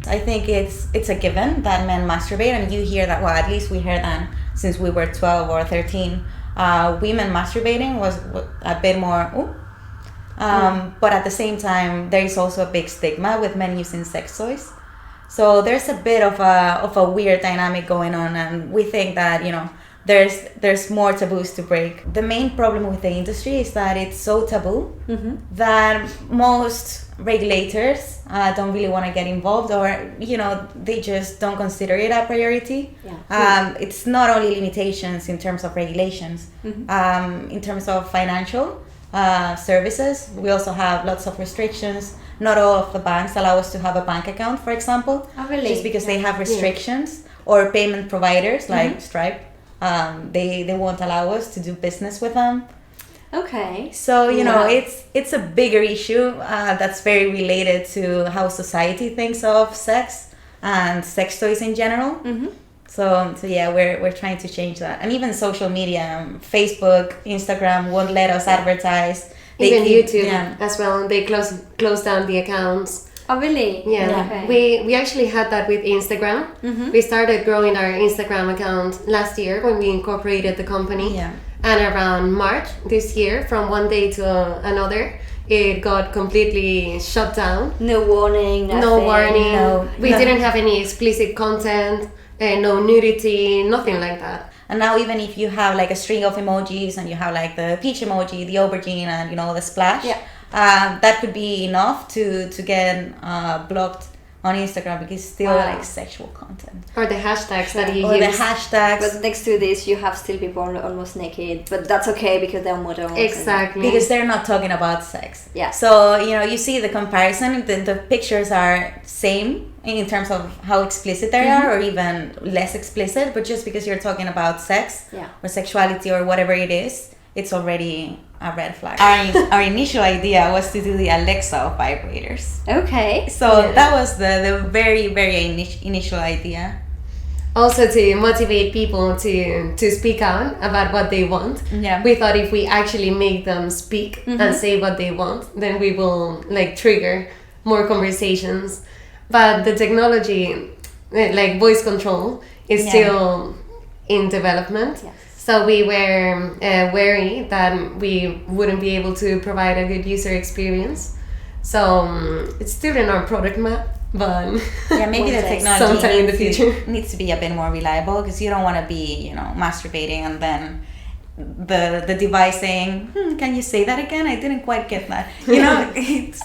I think it's a given that men masturbate, and you hear that. Well, at least we hear that since we were 12 or 13. Women masturbating was a bit more. But at the same time, there is also a big stigma with men using sex toys. So there's a bit of a weird dynamic going on, and we think that there's more taboos to break. The main problem with the industry is that it's so taboo that most regulators don't really want to get involved, or they just don't consider it a priority. It's not only limitations in terms of regulations, in terms of financial services, we also have lots of restrictions. Not all of the banks allow us to have a bank account, for example. Oh, really? Just because they have restrictions, or payment providers like Stripe. They won't allow us to do business with them. Okay. So it's a bigger issue that's very related to how society thinks of sex and sex toys in general. So yeah, we're trying to change that. And even social media, Facebook, Instagram won't let us advertise. Even YouTube as well. They close down the accounts. Oh, really? Yeah. Okay. We actually had that with Instagram. We started growing our Instagram account last year when we incorporated the company. Yeah. And around March this year, from one day to another, it got completely shut down. No warning, nothing. No warning. We didn't have any explicit content, no nudity, nothing like that. And now even if you have like a string of emojis and you have like the peach emoji, the aubergine, and the splash, that could be enough to get blocked on Instagram, because it's still like sexual content. Or the hashtags that you use. Or the hashtags. But next to this, you have still people almost naked, but that's okay because they're models. Exactly. Because they're not talking about sex. Yeah. So, you see the comparison, the pictures are same in terms of how explicit they are, or even less explicit, but just because you're talking about sex or sexuality or whatever it is, it's already a red flag. Our initial idea was to do the Alexa vibrators. Okay. So that was the very, very initial idea. Also to motivate people to speak out about what they want. Yeah. We thought if we actually make them speak and say what they want, then we will trigger more conversations. But the technology, like voice control, is still in development. Yes. So we were wary that we wouldn't be able to provide a good user experience. So it's still in our product map, but maybe the technology sometime in the future needs to be a bit more reliable, because you don't want to be masturbating and then the device saying, can you say that again? I didn't quite get that. It's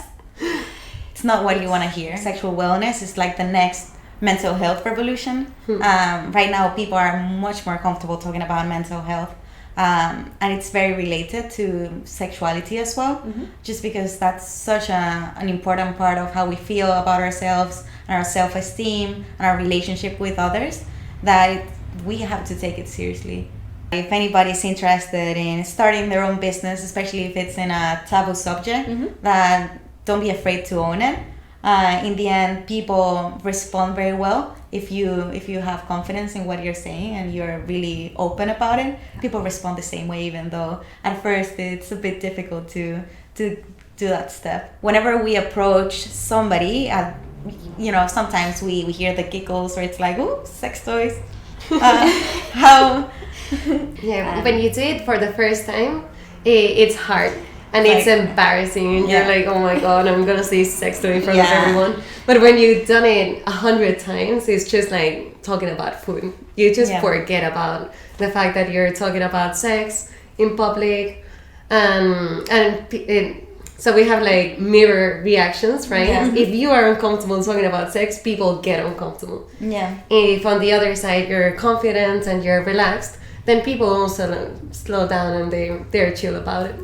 not what you want to hear. Sexual wellness is like the next mental health revolution. Right now, people are much more comfortable talking about mental health, and it's very related to sexuality as well, just because that's such an important part of how we feel about ourselves and our self-esteem and our relationship with others, that we have to take it seriously. If anybody's interested in starting their own business, especially if it's in a taboo subject, then don't be afraid to own it. In the end, people respond very well if you have confidence in what you're saying and you're really open about it. People respond the same way, even though at first it's a bit difficult to do that step. Whenever we approach somebody, sometimes we hear the giggles, or it's like, oh, sex toys. How? When you do it for the first time, it's hard. And it's embarrassing, and you're like, oh my god, I'm gonna say sex toy in front of everyone. But when you've done it 100 times, it's just like talking about food. You just forget about the fact that you're talking about sex in public, so we have like mirror reactions, right? Yeah. If you are uncomfortable talking about sex, people get uncomfortable. Yeah. If on the other side you're confident and you're relaxed, then people also slow down and they're chill about it.